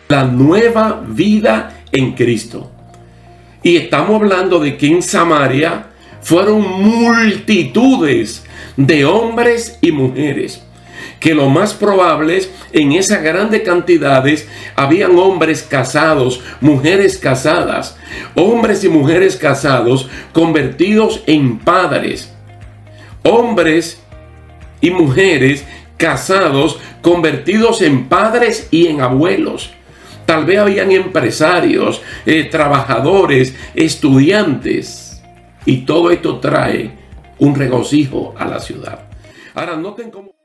la nueva vida en Cristo. Y estamos hablando de que en Samaria fueron multitudes de hombres y mujeres, que lo más probable es, en esas grandes cantidades habían hombres casados, mujeres casadas, hombres y mujeres casados convertidos en padres, hombres y mujeres casados convertidos en padres y en abuelos. Tal vez habían empresarios, trabajadores, estudiantes, y todo esto trae un regocijo a la ciudad. Ahora noten cómo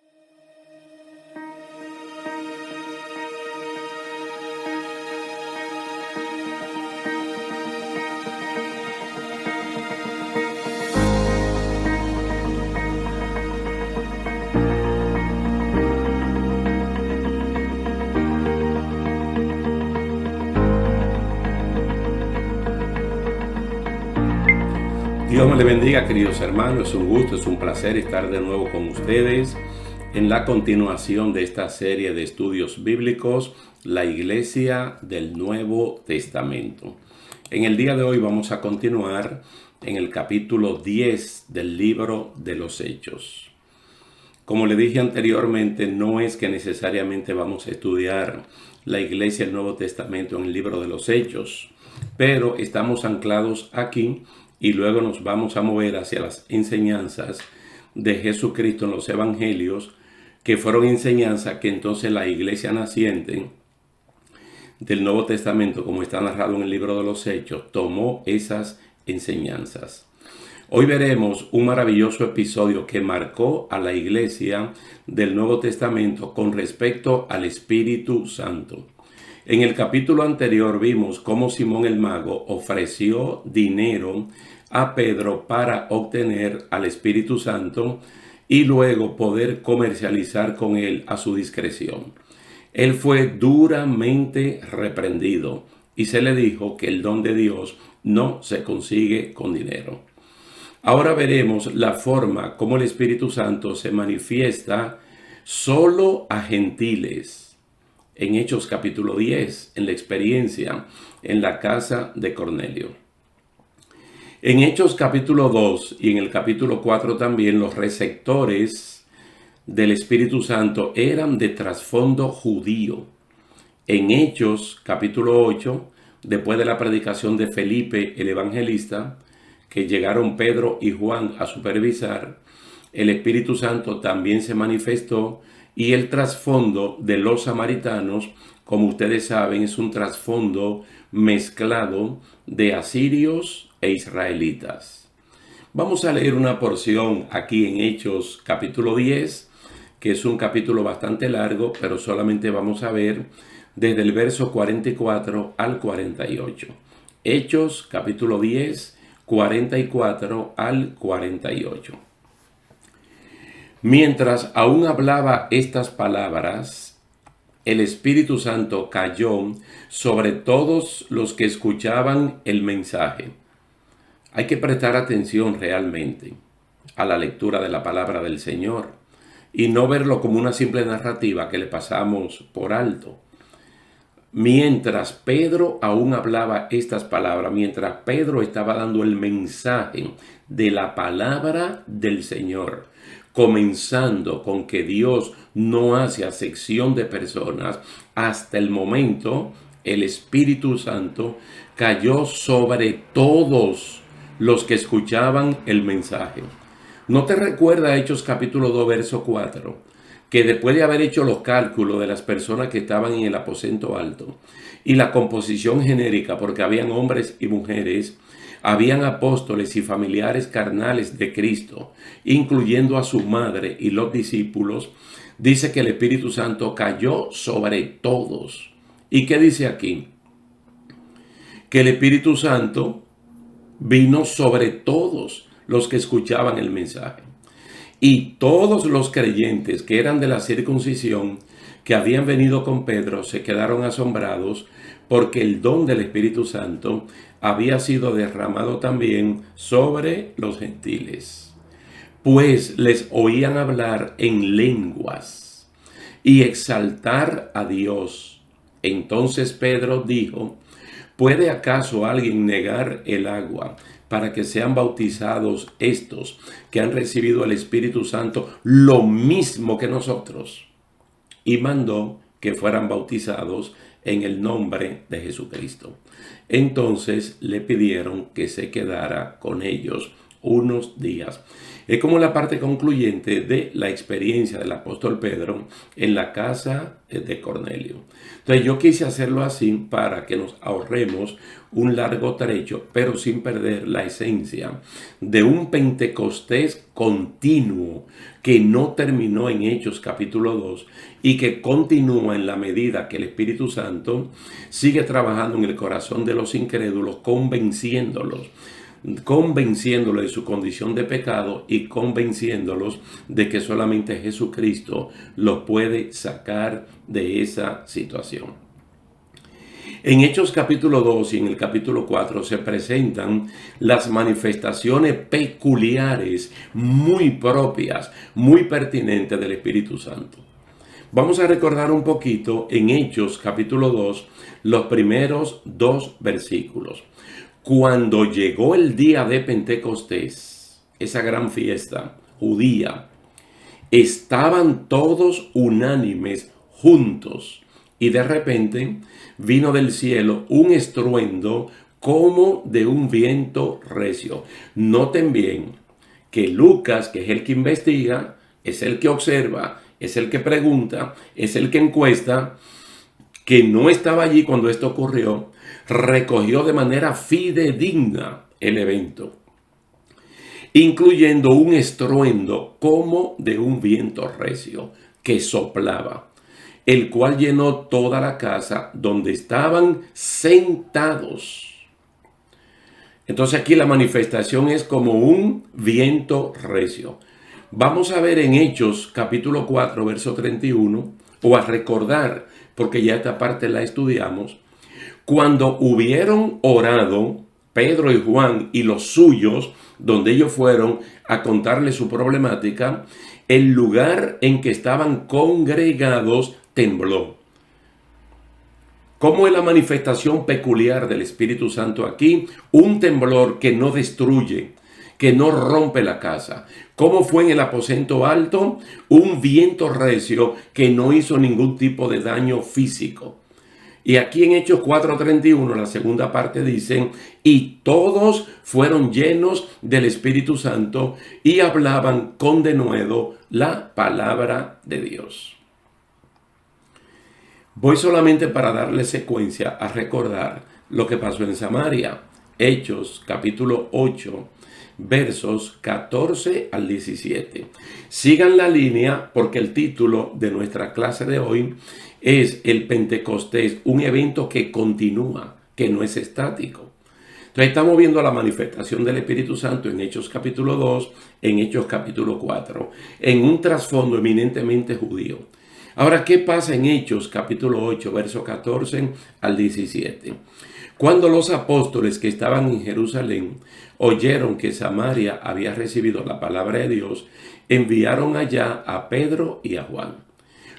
Dios me le bendiga, queridos hermanos. Es un gusto, es un placer estar de nuevo con ustedes en la continuación de esta serie de estudios bíblicos, la Iglesia del Nuevo Testamento. En el día de hoy vamos a continuar en el capítulo 10 del libro de los Hechos. Como le dije anteriormente, no es que necesariamente vamos a estudiar la Iglesia del Nuevo Testamento en el libro de los Hechos, pero estamos anclados aquí y luego nos vamos a mover hacia las enseñanzas de Jesucristo en los evangelios, que fueron enseñanzas que entonces la iglesia naciente del Nuevo Testamento, como está narrado en el libro de los Hechos, tomó esas enseñanzas. Hoy veremos un maravilloso episodio que marcó a la iglesia del Nuevo Testamento con respecto al Espíritu Santo. En el capítulo anterior vimos cómo Simón el Mago ofreció dinero a Pedro para obtener al Espíritu Santo y luego poder comercializar con él a su discreción. Él fue duramente reprendido y se le dijo que el don de Dios no se consigue con dinero. Ahora veremos la forma como el Espíritu Santo se manifiesta solo a gentiles. En Hechos capítulo 10, en la experiencia en la casa de Cornelio. En Hechos capítulo 2 y en el capítulo 4 también, los receptores del Espíritu Santo eran de trasfondo judío. En Hechos capítulo 8, después de la predicación de Felipe el evangelista, que llegaron Pedro y Juan a supervisar, el Espíritu Santo también se manifestó. Y el trasfondo de los samaritanos, como ustedes saben, es un trasfondo mezclado de asirios e israelitas. Vamos a leer una porción aquí en Hechos capítulo 10, que es un capítulo bastante largo, pero solamente vamos a ver desde el verso 44 al 48. Hechos capítulo 10, 44 al 48. Mientras aún hablaba estas palabras, el Espíritu Santo cayó sobre todos los que escuchaban el mensaje. Hay que prestar atención realmente a la lectura de la palabra del Señor y no verlo como una simple narrativa que le pasamos por alto. Mientras Pedro aún hablaba estas palabras, mientras Pedro estaba dando el mensaje de la palabra del Señor, comenzando con que Dios no hace acepción de personas, hasta el momento el Espíritu Santo cayó sobre todos los que escuchaban el mensaje. ¿No te recuerda Hechos capítulo 2, verso 4? Que después de haber hecho los cálculos de las personas que estaban en el aposento alto y la composición genérica, porque habían hombres y mujeres, habían apóstoles y familiares carnales de Cristo, incluyendo a su madre y los discípulos, dice que el Espíritu Santo cayó sobre todos. ¿Y qué dice aquí? Que el Espíritu Santo vino sobre todos los que escuchaban el mensaje. Y todos los creyentes que eran de la circuncisión, que habían venido con Pedro, se quedaron asombrados porque el don del Espíritu Santo había sido derramado también sobre los gentiles. Pues les oían hablar en lenguas y exaltar a Dios. Entonces Pedro dijo: ¿puede acaso alguien negar el agua para que sean bautizados estos que han recibido el Espíritu Santo lo mismo que nosotros? Y mandó que fueran bautizados en el nombre de Jesucristo. Entonces le pidieron que se quedara con ellos unos días. Es como la parte concluyente de la experiencia del apóstol Pedro en la casa de Cornelio. Entonces yo quise hacerlo así para que nos ahorremos un largo trecho, pero sin perder la esencia de un Pentecostés continuo que no terminó en Hechos capítulo 2 y que continúa en la medida que el Espíritu Santo sigue trabajando en el corazón de los incrédulos, convenciéndolos de su condición de pecado y convenciéndolos de que solamente Jesucristo los puede sacar de esa situación. En Hechos capítulo 2 y en el capítulo 4 se presentan las manifestaciones peculiares, muy propias, muy pertinentes del Espíritu Santo. Vamos a recordar un poquito en Hechos capítulo 2 los primeros 2 versículos. Cuando llegó el día de Pentecostés, esa gran fiesta judía, estaban todos unánimes juntos y de repente vino del cielo un estruendo como de un viento recio. Noten bien que Lucas, que es el que investiga, es el que observa, es el que pregunta, es el que encuesta, que no estaba allí cuando esto ocurrió, recogió de manera fidedigna el evento, incluyendo un estruendo como de un viento recio que soplaba, el cual llenó toda la casa donde estaban sentados. Entonces aquí la manifestación es como un viento recio. Vamos a ver en Hechos capítulo 4, verso 31, o a recordar, porque ya esta parte la estudiamos. Cuando hubieron orado Pedro y Juan y los suyos, donde ellos fueron a contarle su problemática, el lugar en que estaban congregados tembló. ¿Cómo es la manifestación peculiar del Espíritu Santo aquí? Un temblor que no destruye, que no rompe la casa. ¿Cómo fue en el aposento alto? Un viento recio que no hizo ningún tipo de daño físico. Y aquí en Hechos 4:31, la segunda parte dice: y todos fueron llenos del Espíritu Santo y hablaban con denuedo la palabra de Dios. Voy solamente para darle secuencia a recordar lo que pasó en Samaria. Hechos capítulo 8, versos 14 al 17. Sigan la línea porque el título de nuestra clase de hoy es el Pentecostés, un evento que continúa, que no es estático. Entonces estamos viendo la manifestación del Espíritu Santo en Hechos capítulo 2, en Hechos capítulo 4, en un trasfondo eminentemente judío. Ahora, ¿qué pasa en Hechos capítulo 8, verso 14 al 17? Cuando los apóstoles que estaban en Jerusalén oyeron que Samaria había recibido la palabra de Dios, enviaron allá a Pedro y a Juan,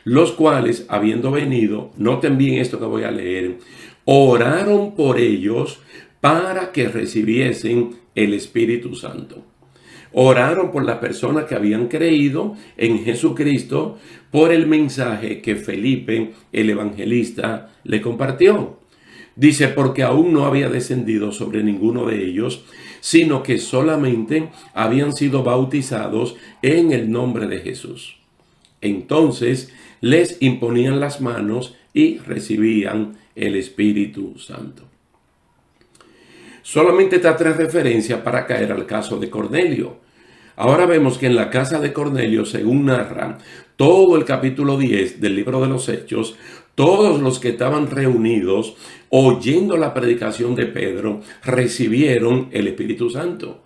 los cuales, habiendo venido, noten bien esto que voy a leer, oraron por ellos para que recibiesen el Espíritu Santo. Oraron por las personas que habían creído en Jesucristo por el mensaje que Felipe, el evangelista, le compartió. Dice, porque aún no había descendido sobre ninguno de ellos, sino que solamente habían sido bautizados en el nombre de Jesús. Entonces les imponían las manos y recibían el Espíritu Santo. Solamente está 3 referencias para caer al caso de Cornelio. Ahora vemos que en la casa de Cornelio, según narra todo el capítulo 10 del libro de los Hechos, todos los que estaban reunidos oyendo la predicación de Pedro recibieron el Espíritu Santo.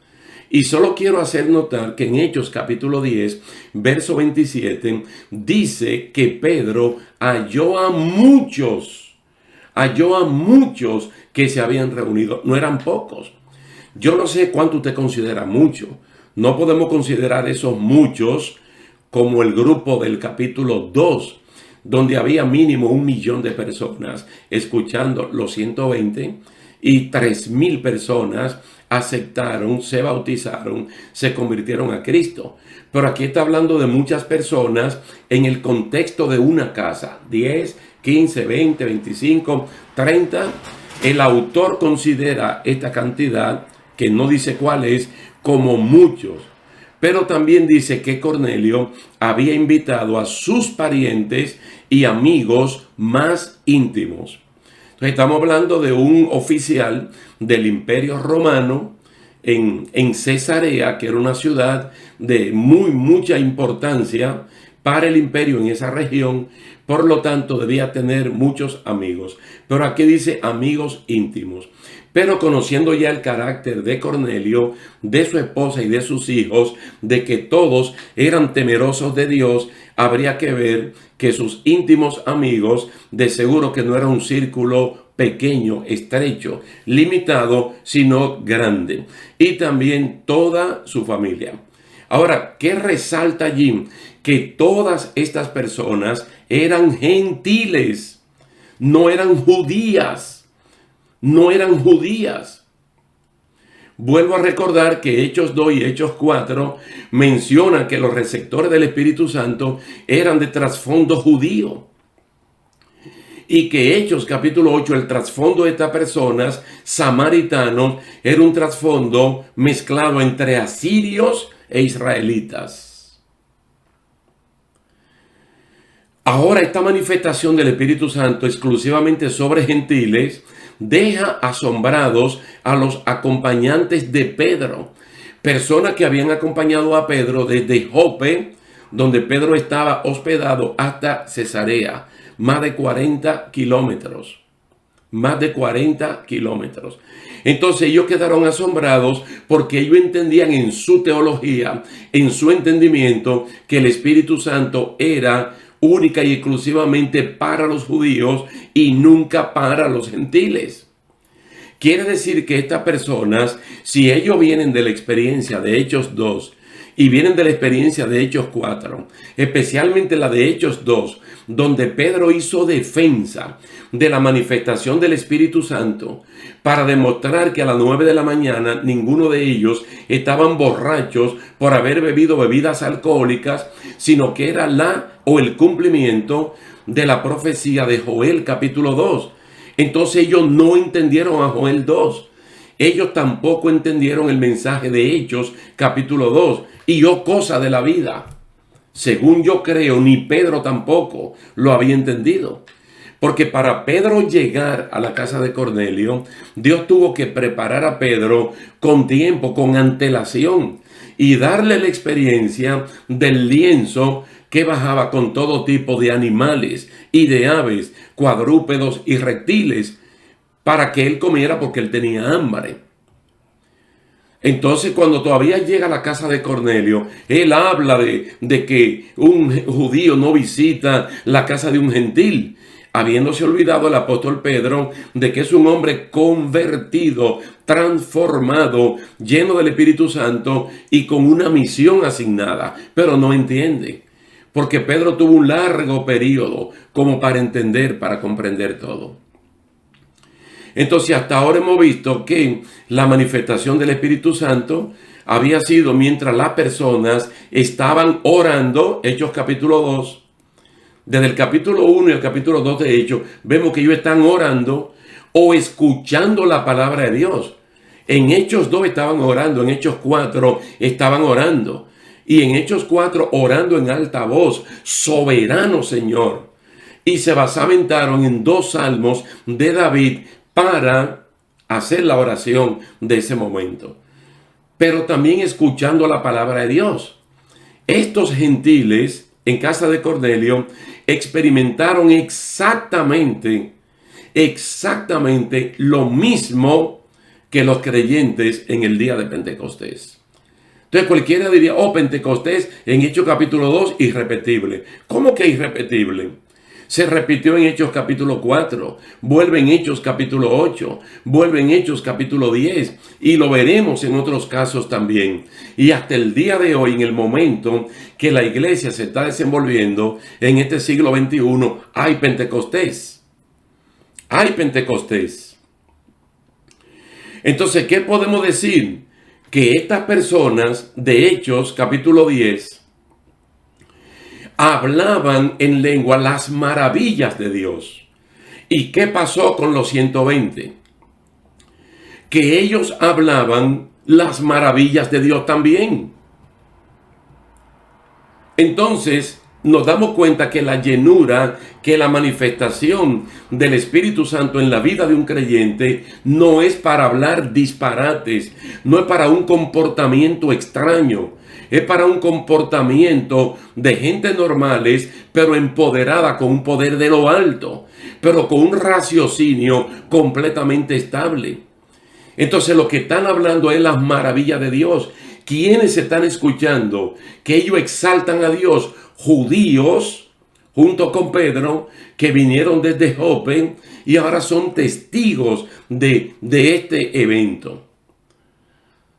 Y solo quiero hacer notar que en Hechos capítulo 10, verso 27, dice que Pedro halló a muchos que se habían reunido. No eran pocos. Yo no sé cuánto usted considera mucho. No podemos considerar esos muchos como el grupo del capítulo 2 donde había mínimo 1.000.000 de personas escuchando los 120 y 3.000 personas aceptaron, se bautizaron, se convirtieron a Cristo. Pero aquí está hablando de muchas personas en el contexto de una casa, 10, 15, 20, 25, 30. El autor considera esta cantidad, que no dice cuál es, como muchos. Pero también dice que Cornelio había invitado a sus parientes y amigos más íntimos. Entonces estamos hablando de un oficial del Imperio Romano en Cesarea, que era una ciudad de mucha importancia para el imperio en esa región. Por lo tanto, debía tener muchos amigos. Pero aquí dice amigos íntimos. Pero conociendo ya el carácter de Cornelio, de su esposa y de sus hijos, de que todos eran temerosos de Dios, habría que ver que sus íntimos amigos, de seguro que no era un círculo pequeño, estrecho, limitado, sino grande. Y también toda su familia. Ahora, ¿qué resalta allí? Que todas estas personas eran gentiles, no eran judías. No eran judías. Vuelvo a recordar que Hechos 2 y Hechos 4 mencionan que los receptores del Espíritu Santo eran de trasfondo judío. Y que Hechos capítulo 8, el trasfondo de estas personas, samaritanos, era un trasfondo mezclado entre asirios e israelitas. Ahora esta manifestación del Espíritu Santo exclusivamente sobre gentiles deja asombrados a los acompañantes de Pedro, personas que habían acompañado a Pedro desde Jope, donde Pedro estaba hospedado, hasta Cesarea, más de 40 kilómetros. Más de 40 kilómetros. Entonces ellos quedaron asombrados porque ellos entendían en su teología, en su entendimiento, que el Espíritu Santo era única y exclusivamente para los judíos y nunca para los gentiles. Quiere decir que estas personas, si ellos vienen de la experiencia de Hechos 2 y vienen de la experiencia de Hechos 4, especialmente la de Hechos 2, donde Pedro hizo defensa de la manifestación del Espíritu Santo para demostrar que a las 9 de la mañana ninguno de ellos estaban borrachos por haber bebido bebidas alcohólicas, sino que era el cumplimiento de la profecía de Joel capítulo 2. Entonces ellos no entendieron a Joel 2. Ellos tampoco entendieron el mensaje de Hechos capítulo 2. Y cosa de la vida. Según yo creo, ni Pedro tampoco lo había entendido. Porque para Pedro llegar a la casa de Cornelio, Dios tuvo que preparar a Pedro con tiempo, con antelación, y darle la experiencia del lienzo que bajaba con todo tipo de animales y de aves, cuadrúpedos y reptiles, para que él comiera porque él tenía hambre. Entonces, cuando todavía llega a la casa de Cornelio, él habla de que un judío no visita la casa de un gentil, habiéndose olvidado el apóstol Pedro de que es un hombre convertido, transformado, lleno del Espíritu Santo y con una misión asignada, pero no entiende. Porque Pedro tuvo un largo periodo como para entender, para comprender todo. Entonces, hasta ahora hemos visto que la manifestación del Espíritu Santo había sido mientras las personas estaban orando, Hechos capítulo 2. Desde el capítulo 1 y el capítulo 2 de Hechos, vemos que ellos están orando o escuchando la palabra de Dios. En Hechos 2 estaban orando, en Hechos 4 estaban orando. Y en Hechos 4 orando en alta voz, soberano Señor. Y se basamentaron en 2 salmos de David para hacer la oración de ese momento. Pero también escuchando la palabra de Dios. Estos gentiles en casa de Cornelio experimentaron exactamente lo mismo que los creyentes en el día de Pentecostés. Entonces cualquiera diría, Pentecostés en Hechos capítulo 2, irrepetible. ¿Cómo que irrepetible? Se repitió en Hechos capítulo 4, vuelve en Hechos capítulo 8, vuelve en Hechos capítulo 10 y lo veremos en otros casos también. Y hasta el día de hoy, en el momento que la iglesia se está desenvolviendo en este siglo XXI, hay Pentecostés. Hay Pentecostés. Entonces, ¿qué podemos decir? Que estas personas de Hechos capítulo 10 hablaban en lengua las maravillas de Dios. ¿Y qué pasó con los 120? Que ellos hablaban las maravillas de Dios también. Entonces nos damos cuenta que la llenura, que la manifestación del Espíritu Santo en la vida de un creyente no es para hablar disparates, no es para un comportamiento extraño, es para un comportamiento de gente normales, pero empoderada con un poder de lo alto, pero con un raciocinio completamente estable. Entonces lo que están hablando es las maravillas de Dios. ¿Quiénes están escuchando? Que ellos exaltan a Dios. Judíos, junto con Pedro, que vinieron desde Jope y ahora son testigos de este evento.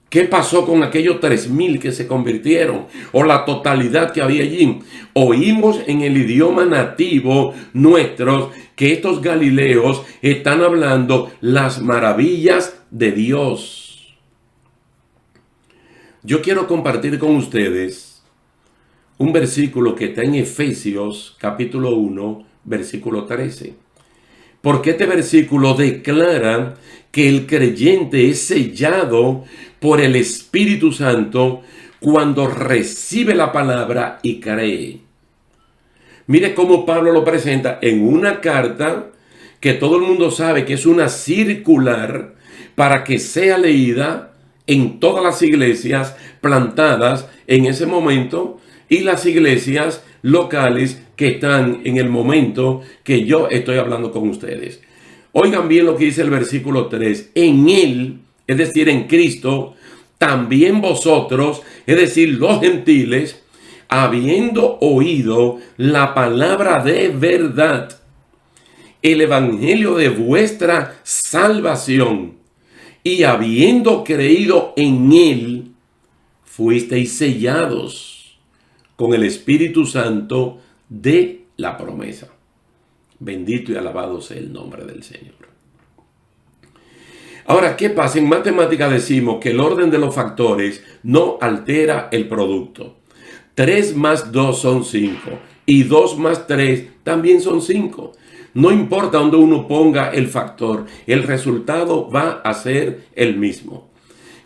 ¿Qué pasó con aquellos 3,000 que se convirtieron? O la totalidad que había allí. Oímos en el idioma nativo nuestros que estos galileos están hablando las maravillas de Dios. Yo quiero compartir con ustedes un versículo que está en Efesios capítulo 1, versículo 13. Porque este versículo declara que el creyente es sellado por el Espíritu Santo cuando recibe la palabra y cree. Mire cómo Pablo lo presenta en una carta que todo el mundo sabe que es una circular para que sea leída en todas las iglesias plantadas en ese momento y las iglesias locales que están en el momento que yo estoy hablando con ustedes. Oigan bien lo que dice el versículo 3. En Él, es decir, en Cristo, también vosotros, es decir, los gentiles, habiendo oído la palabra de verdad, el evangelio de vuestra salvación, y habiendo creído en Él, fuisteis sellados con el Espíritu Santo de la promesa. Bendito y alabado sea el nombre del Señor. Ahora, ¿qué pasa? En matemática decimos que el orden de los factores no altera el producto. 3 más 2 son 5 y 2 más 3 también son 5. No importa dónde uno ponga el factor, el resultado va a ser el mismo.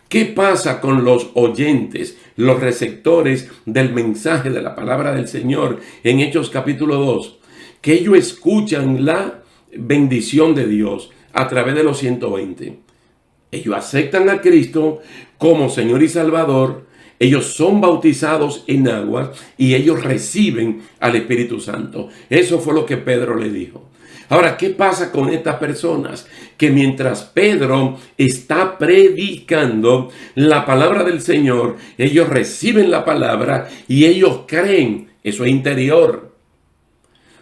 ¿Qué pasa con los oyentes, los receptores del mensaje de la palabra del Señor en Hechos capítulo 2? Que ellos escuchan la bendición de Dios a través de los 120. Ellos aceptan a Cristo como Señor y Salvador. Ellos son bautizados en agua y ellos reciben al Espíritu Santo. Eso fue lo que Pedro le dijo. Ahora, ¿qué pasa con estas personas? Que mientras Pedro está predicando la palabra del Señor, ellos reciben la palabra y ellos creen. Eso es interior.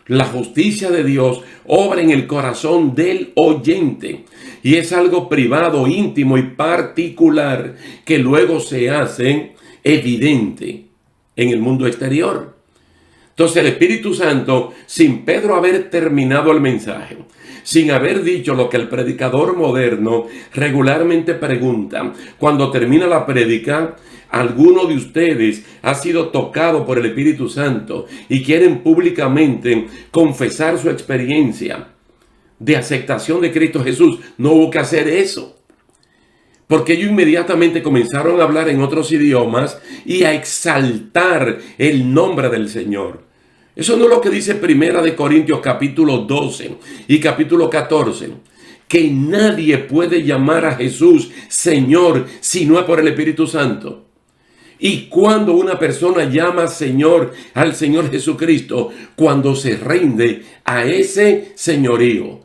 La justicia de Dios obra en el corazón del oyente y es algo privado, íntimo y particular que luego se hace evidente en el mundo exterior. Entonces el Espíritu Santo, sin Pedro haber terminado el mensaje, sin haber dicho lo que el predicador moderno regularmente pregunta, cuando termina la prédica, ¿alguno de ustedes ha sido tocado por el Espíritu Santo y quieren públicamente confesar su experiencia de aceptación de Cristo Jesús? No hubo que hacer eso. Porque ellos inmediatamente comenzaron a hablar en otros idiomas y a exaltar el nombre del Señor. Eso no es lo que dice Primera de Corintios capítulo 12 y capítulo 14. Que nadie puede llamar a Jesús Señor si no es por el Espíritu Santo. Y cuando una persona llama Señor al Señor Jesucristo, cuando se rinde a ese señorío,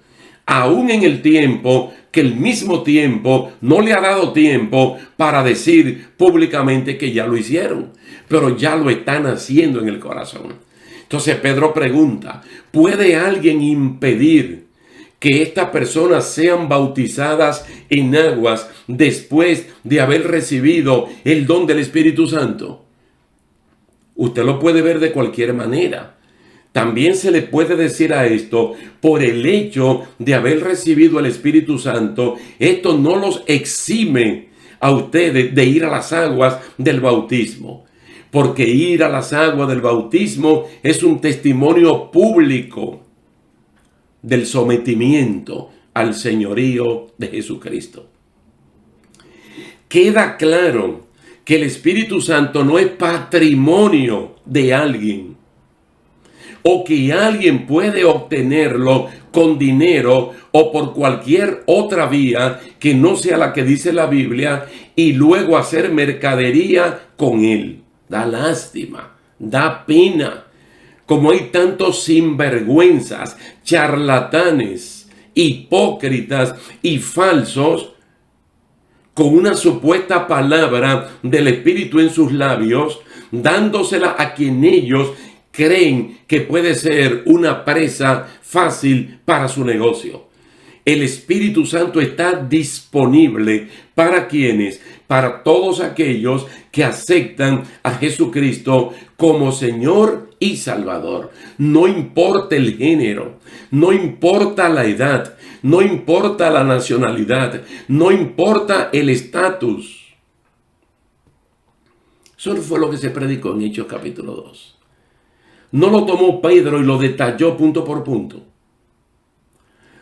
aún en el tiempo que el mismo tiempo no le ha dado tiempo para decir públicamente que ya lo hicieron, pero ya lo están haciendo en el corazón. Entonces Pedro pregunta, ¿puede alguien impedir que estas personas sean bautizadas en aguas después de haber recibido el don del Espíritu Santo? Usted lo puede ver de cualquier manera. También se le puede decir a esto, por el hecho de haber recibido el Espíritu Santo, esto no los exime a ustedes de ir a las aguas del bautismo. Porque ir a las aguas del bautismo es un testimonio público del sometimiento al señorío de Jesucristo. Queda claro que el Espíritu Santo no es patrimonio de alguien, o que alguien puede obtenerlo con dinero o por cualquier otra vía que no sea la que dice la Biblia y luego hacer mercadería con él. Da lástima, da pena, como hay tantos sinvergüenzas, charlatanes, hipócritas y falsos con una supuesta palabra del Espíritu en sus labios, dándosela a quien ellos creen que puede ser una presa fácil para su negocio. El Espíritu Santo está disponible para quienes, para todos aquellos que aceptan a Jesucristo como Señor y Salvador. No importa el género, no importa la edad, no importa la nacionalidad, no importa el estatus. Eso fue lo que se predicó en Hechos capítulo 2. No lo tomó Pedro y lo detalló punto por punto.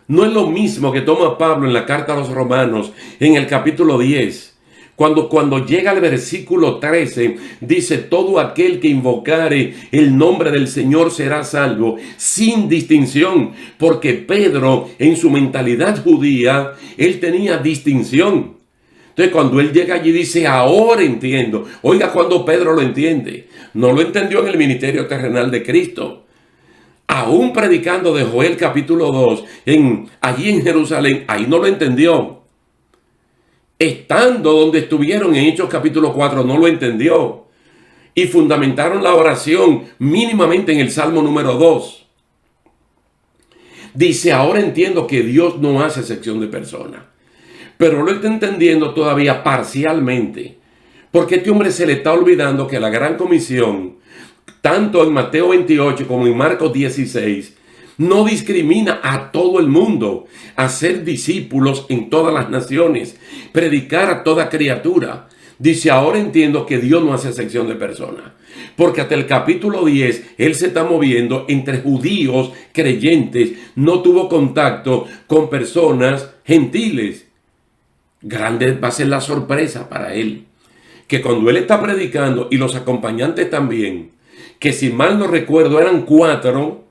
No es lo mismo que toma Pablo en la carta a los Romanos en el capítulo 10. Cuando llega al versículo 13, dice, todo aquel que invocare el nombre del Señor será salvo, sin distinción, porque Pedro, en su mentalidad judía, él tenía distinción. Entonces, cuando él llega allí, dice, ahora entiendo. Oiga, cuando Pedro lo entiende, no lo entendió en el ministerio terrenal de Cristo. Aún predicando de Joel capítulo 2, allí en Jerusalén, ahí no lo entendió. Estando donde estuvieron en Hechos capítulo 4, no lo entendió. Y fundamentaron la oración mínimamente en el Salmo número 2. Dice, ahora entiendo que Dios no hace excepción de personas. Pero lo está entendiendo todavía parcialmente. Porque a este hombre se le está olvidando que la gran comisión, tanto en Mateo 28 como en Marcos 16, no discrimina a todo el mundo, hacer discípulos en todas las naciones, predicar a toda criatura. Dice, ahora entiendo que Dios no hace excepción de personas. Porque hasta el capítulo 10, él se está moviendo entre judíos creyentes, no tuvo contacto con personas gentiles. Grande va a ser la sorpresa para él, que cuando él está predicando y los acompañantes también, que si mal no recuerdo eran 4,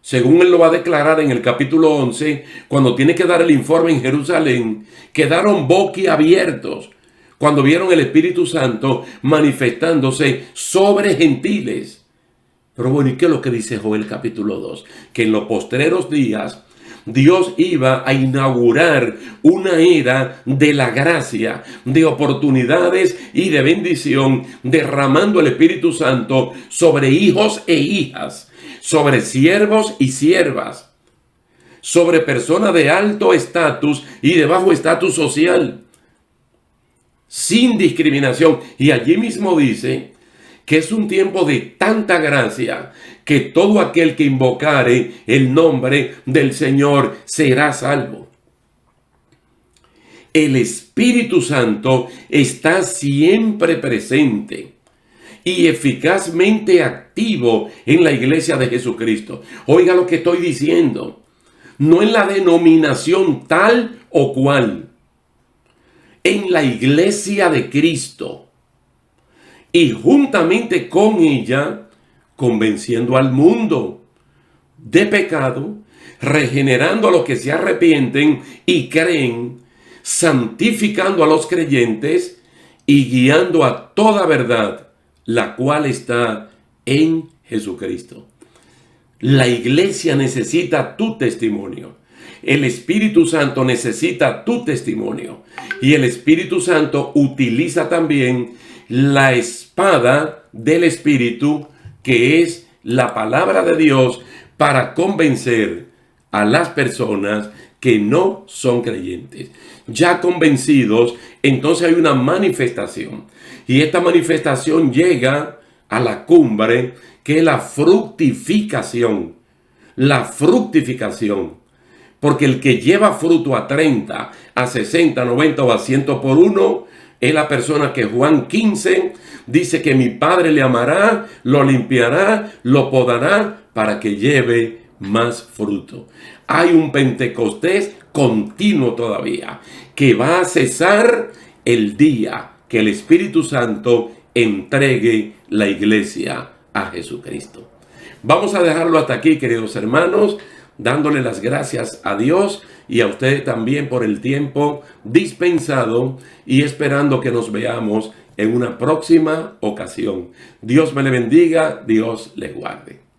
según él lo va a declarar en el capítulo 11, cuando tiene que dar el informe en Jerusalén, quedaron boquiabiertos cuando vieron el Espíritu Santo manifestándose sobre gentiles. Pero bueno, ¿y qué es lo que dice Joel capítulo 2? Que en los postreros días Dios iba a inaugurar una era de la gracia, de oportunidades y de bendición, derramando el Espíritu Santo sobre hijos e hijas, sobre siervos y siervas, sobre personas de alto estatus y de bajo estatus social, sin discriminación. Y allí mismo dice que es un tiempo de tanta gracia que todo aquel que invocare el nombre del Señor será salvo. El Espíritu Santo está siempre presente y eficazmente activo en la iglesia de Jesucristo. Oiga lo que estoy diciendo. No en la denominación tal o cual. En la iglesia de Cristo. Y juntamente con ella, convenciendo al mundo de pecado, regenerando a los que se arrepienten y creen, santificando a los creyentes y guiando a toda verdad, la cual está en Jesucristo. La iglesia necesita tu testimonio. El Espíritu Santo necesita tu testimonio. Y el Espíritu Santo utiliza también la espada del Espíritu, que es la palabra de Dios para convencer a las personas que no son creyentes. Ya convencidos, entonces hay una manifestación. Y esta manifestación llega a la cumbre, que es la fructificación. La fructificación. Porque el que lleva fruto a 30, a 60, 90 o a 100 por uno, es la persona que Juan 15 dice que mi Padre le amará, lo limpiará, lo podará para que lleve más fruto. Hay un Pentecostés continuo todavía, que va a cesar el día que el Espíritu Santo entregue la iglesia a Jesucristo. Vamos a dejarlo hasta aquí, queridos hermanos, dándole las gracias a Dios y a ustedes también por el tiempo dispensado y esperando que nos veamos en una próxima ocasión. Dios me le bendiga, Dios les guarde.